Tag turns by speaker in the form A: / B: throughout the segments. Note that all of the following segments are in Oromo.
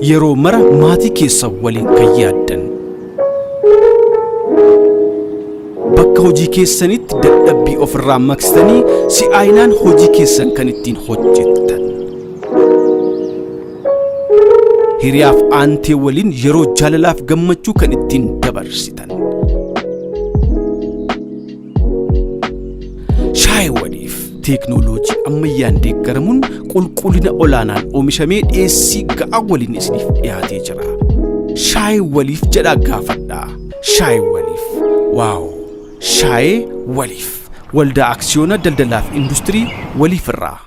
A: yeroo mara maatii keessa waliin kan yaaddan bakka hojii keessanitti dadhabbii ofirraa maqsitanii si'aayinaan hojii keessan kan ittiin hojjettan hiriyaaf aantee waliin yeroo jaalalaaf gammachuu kan ittiin dabarsitan shaayii waliif teknooloojii ammayyaan deeggaramuun qulqullina olaanaan oomishamee dhiyeessii ga'aa waliin isiniif dhiyaatee jira shaayii waliif jedhaa gaafadhaa shaayii waliif waaw shaayii waliif waldaa aksiyoona daldalaaf industirii waliif irraa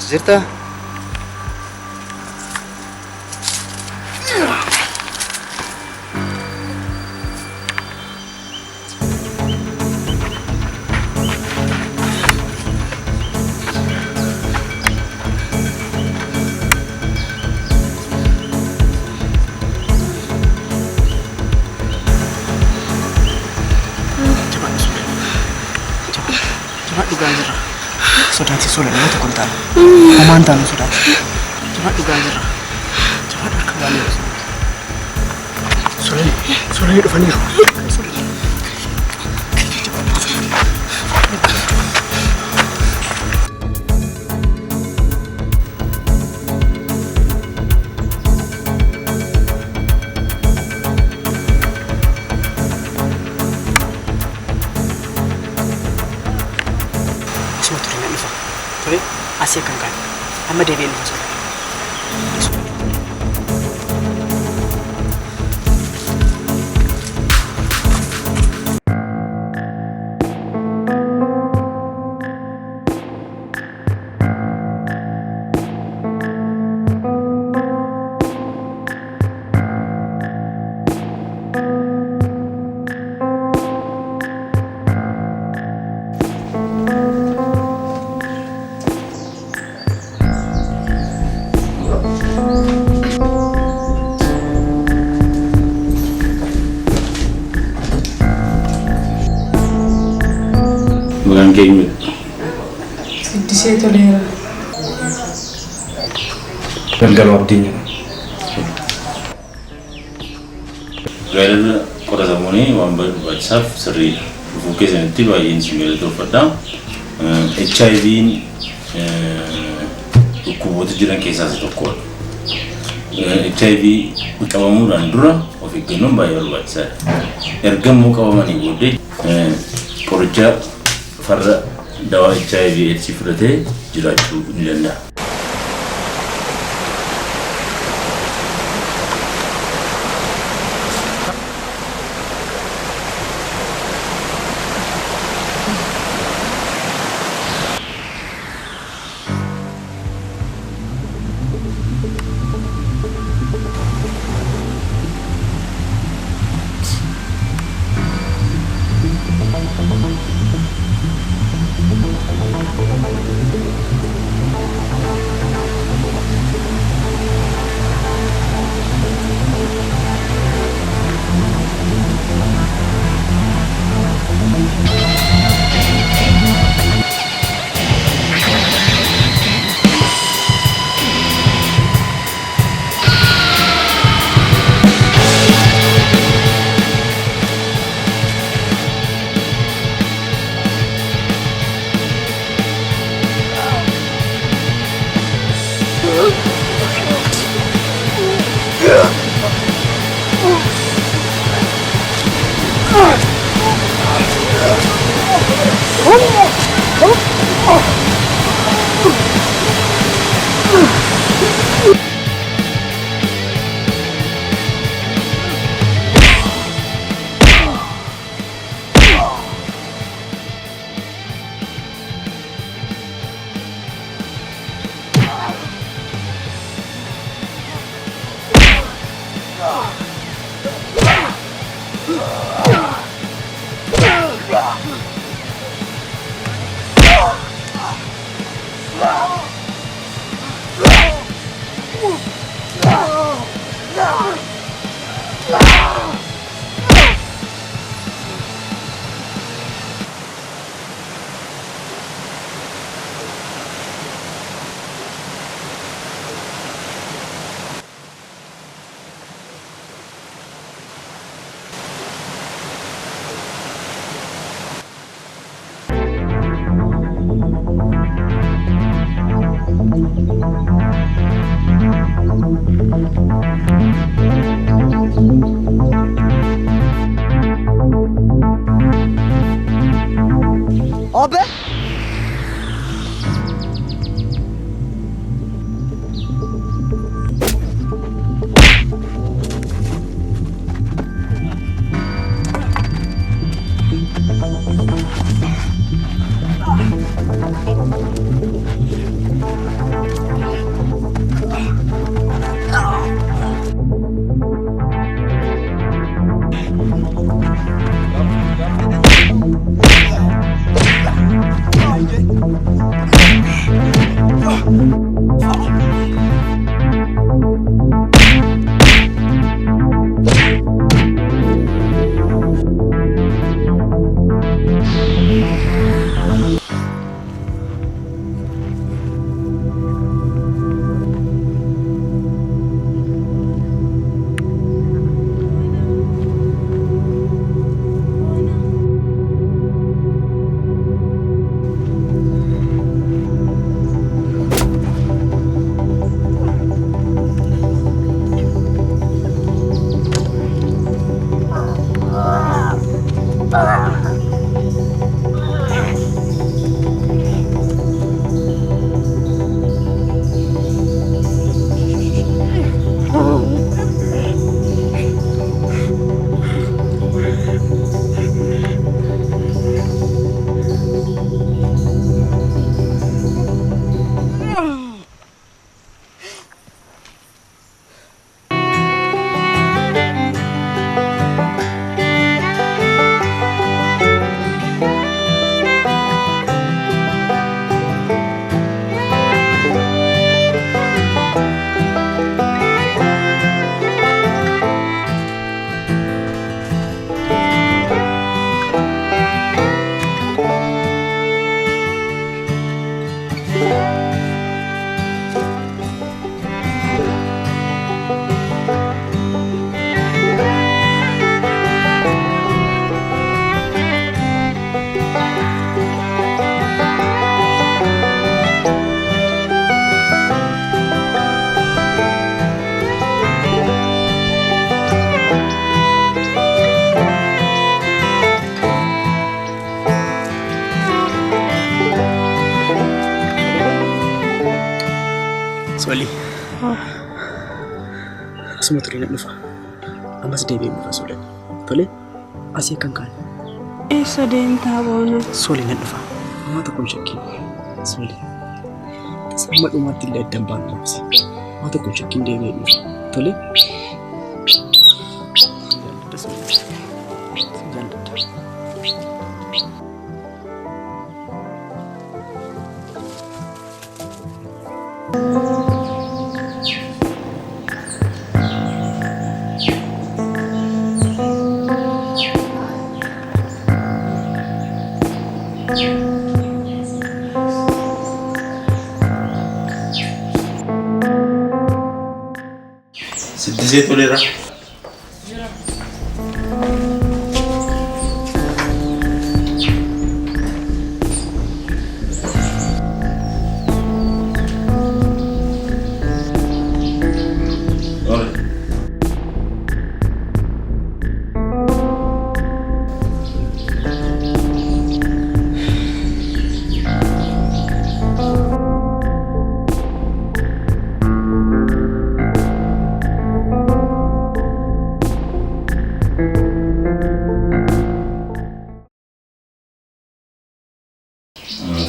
B: Zirta. Coba dugaan jira. Sodaati sola nama tokko ta'a. Homaan taa'an sodaati. Coba dugaan jira. Coba harka baay'ee solee dhufaniiru. Asik kan, ama dewi ini masalah.
C: Bukan kayak gitu.
D: Di situ lera.
B: Galgal abdinya.
C: Gaya kota zamani wambil WhatsApp seri buku senti bayin sembilan tu pada HIV buku jiran kisah satu kod HIV kawamu randura ofikinom bayar WhatsApp ergam muka wamani bode projek farra dawa HIV AIDS furate jirachu nilanda
B: Abi!
E: Soli. Asuma turee nan dhufa. Ammas deebi'ee dhufa Soli. Tole asii kan kaan.
F: Eessa deemtaa boona?
E: Soli nan dhufa. Amma tokko hin shakkiin. Soli. Tasamma dhumaatti illee addan baanu labsi. Amma tokko hin shakkiin deebi'ee dhufa. Tole. Jaalladha Soli. Jaalladha.
C: Siddisee toleera.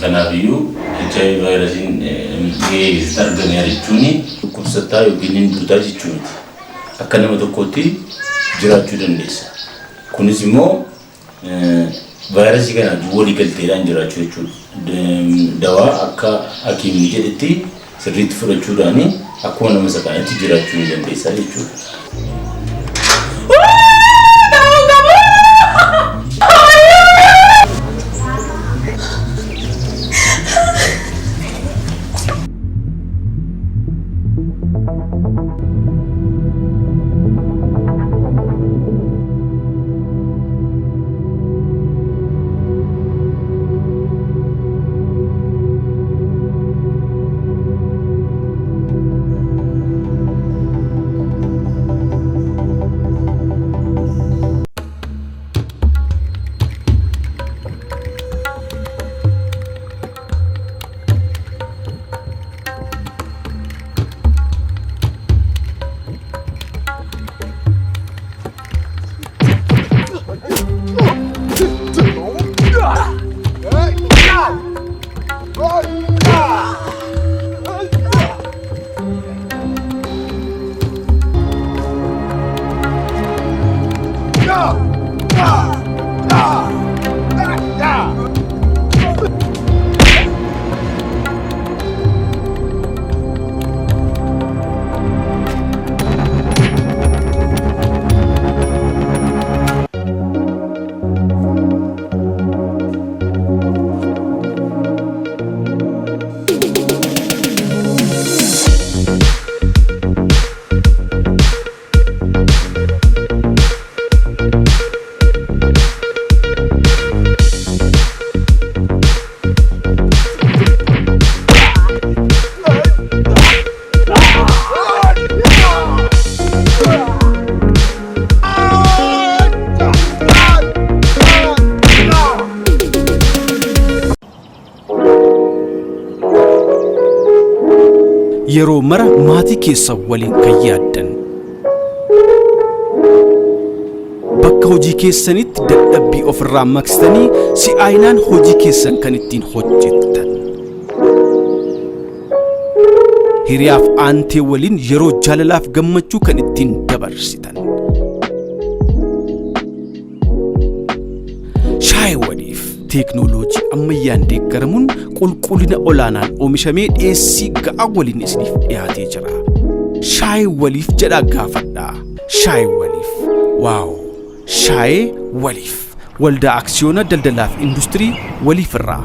C: Kanaafuu HIV vaayirasiin argame jechuun dhukkubsataa yookiin hin duutaa jechuudha. Akka nama tokkootti jiraachuu dandeessa. Kunis immoo vaayirasii kana walii galteedhaan jiraachuu jechuudha. Dawaa akka hakiimni jedhetti sirriitti fudhachuudhaan akkuma nama sakaanitti jiraachuu ni dandeessa jechuudha.
A: yeroo mara maatii keessa waliin kan yaaddan bakka hojii keessanitti dadhabbii ofirraa maqsitanii si'aayinaan hojii keessan kan ittiin hojjettan hiriyaaf aantee waliin yeroo jaalalaaf gammachuu kan ittiin dabarsitan shaayii waliif teeknooloojii ammayyaan deeggaramuun qulqullina olaanaan oomishamee dhiyeessii ga'aa waliin isiniif dhiyaatee jira. Shaayii waliif jedhaa gaafadhaa. Shaayii waliif. Waaw! Shaayii waliif. Waldaa Aksiyoona Daldalaaf Industirii waliif irraa.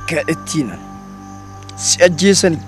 E: Gaettina si ajjeesani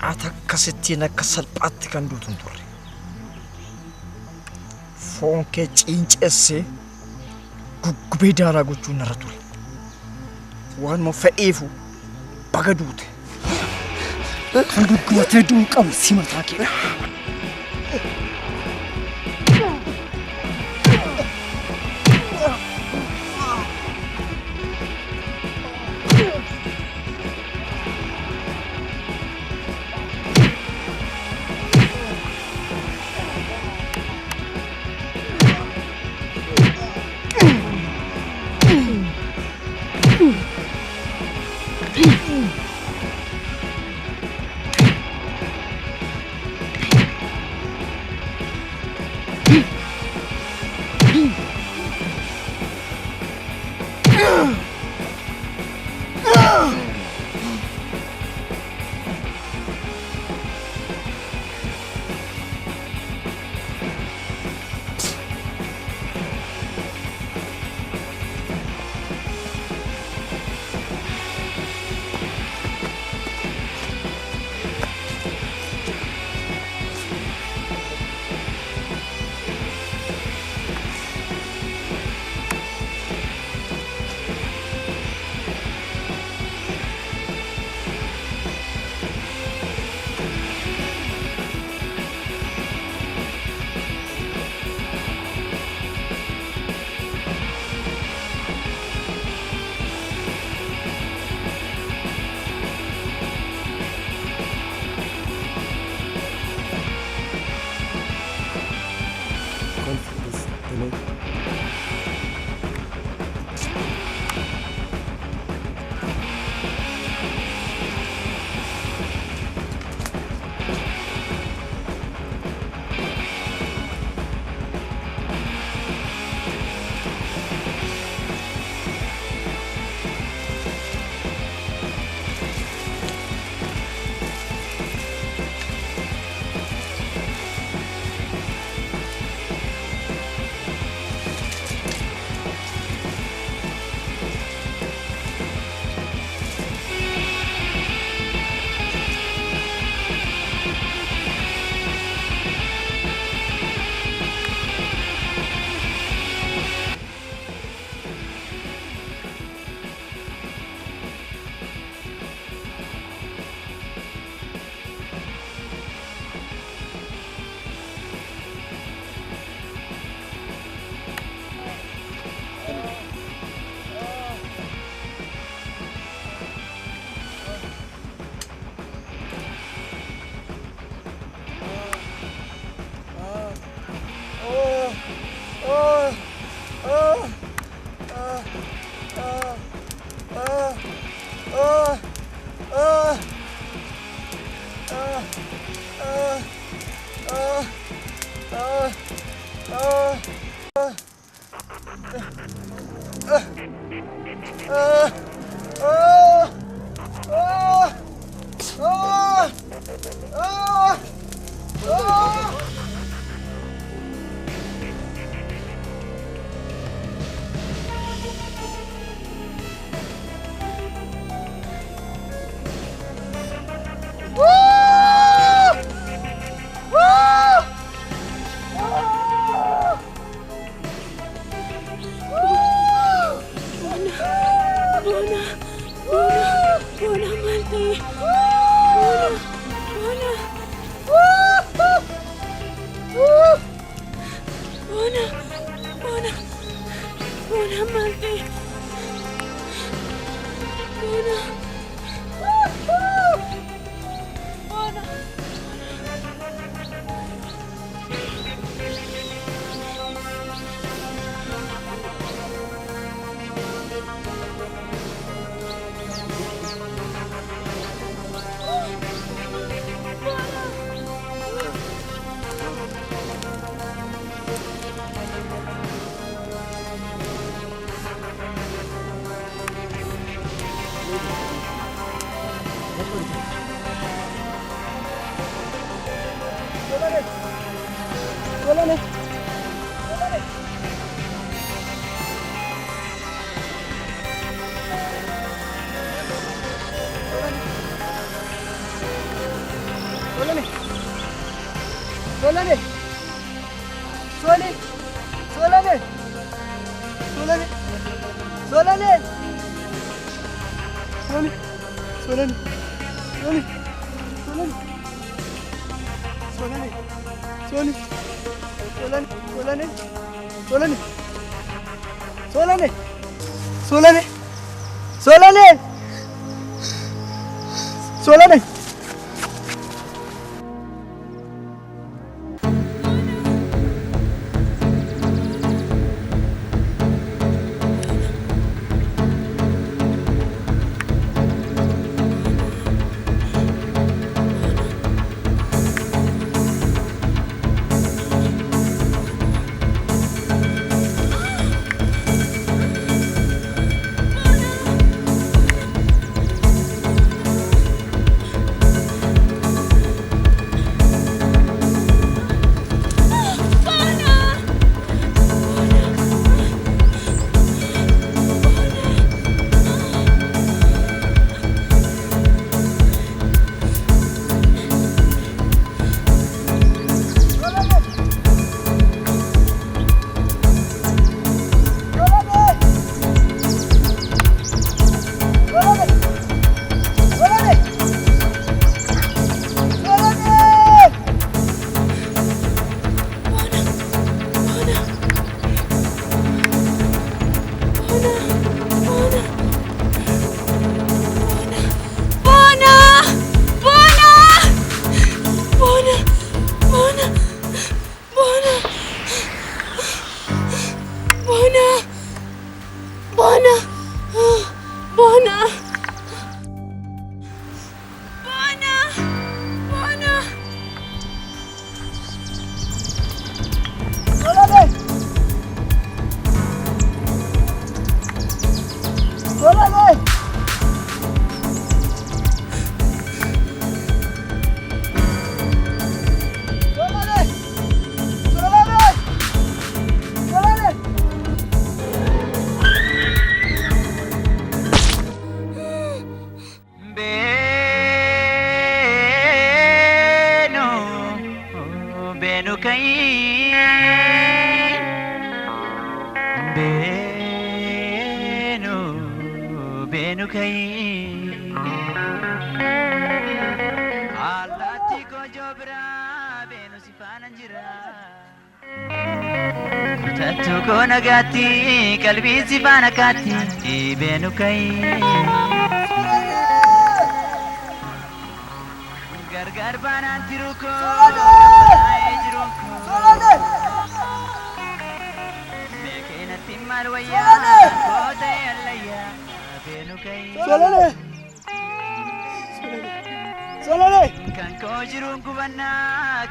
E: akkasittiin akka salphaatti kan duutun turre foon kee ciinceessee guggubee daaraa gochuun narra ture waanuma fedheefu baga duute kan guggubatee duun qabu si mataa kee
G: Nagati kalbi sifana kati ibenu kai gargar banan tiruko mekena timmal waya kota yallaya ibenu kai solale kan ko jirun kubanna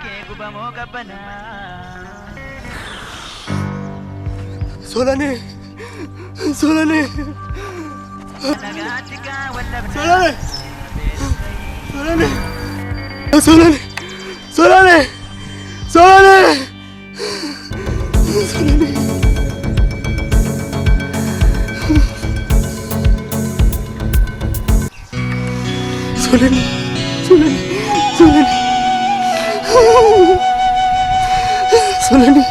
G: ke kubamo kabana
E: Solane. Solane. Solane. Solane. Solane. Solane. Solane. Solane.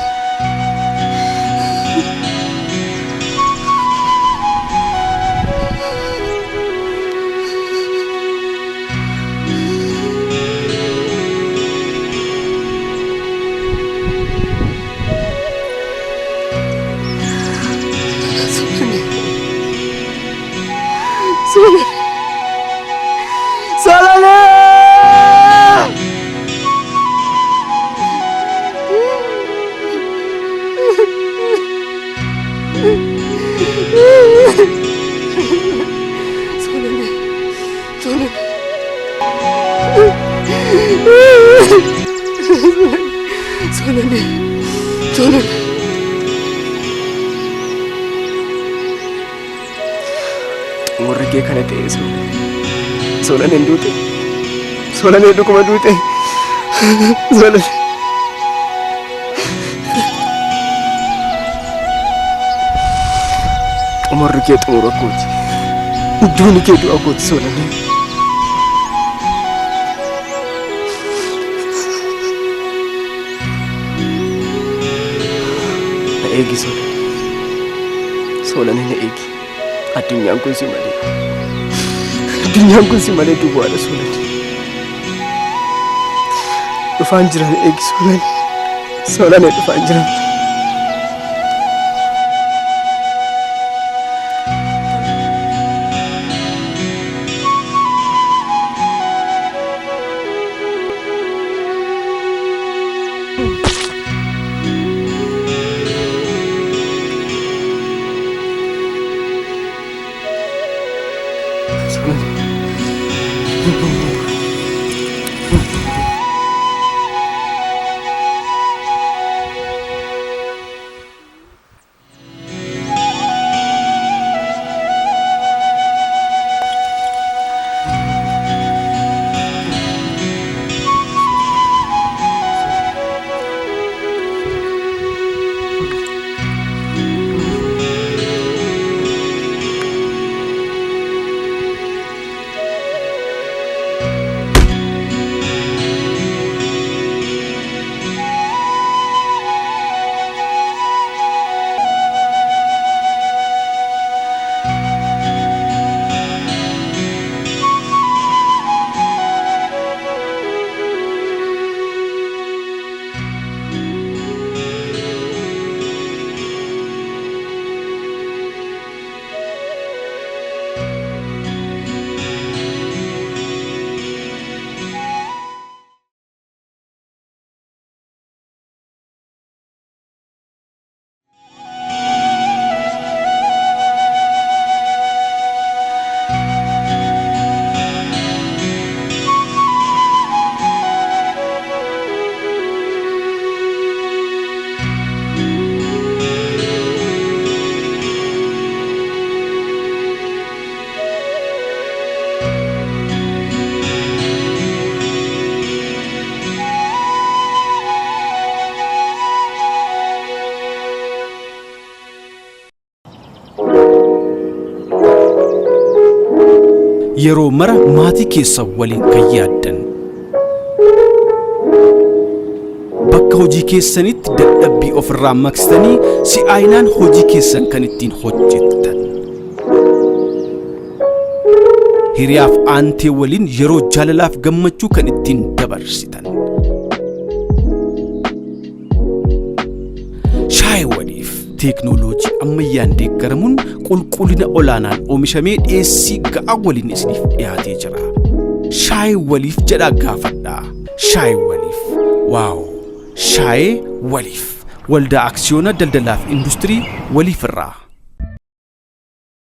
E: Solane. Solane. Solane. Solane. Morrige kana ta'e Solane ndute. Solane dhuguma duute. Solane. Morrige xumura kooti. Duuni kee du'a kooti Solane. Eegi Solane. Solane na eegi. Addunyaan kun si malee. Addunyaan kun si malee duwwaadha Solane. Dhufaan jiran eegi Solane. Solane dhufaan jiran.
A: yeroo mara maatii keessa waliin kan yaaddan bakka hojii keessanitti dadhabbii ofirraa maqsitanii si'aayinaan hojii keessan kan ittiin hojjettan hiriyaaf aantee waliin yeroo jaalalaaf gammachuu kan ittiin dabarsitan shaayii waliif teknoolojii ammayyaan deeggaramuun qulqullina olaanaan oomishamee dhiyeessii ga'a waliin isiniif dhiyaatee jira. Shaayii waliif jedhaa gaafadhaa. Shaayii waliif. Waaw! Shaayii waliif. Waldaa Aksiyoona Daldalaaf Industirii waliif irraa.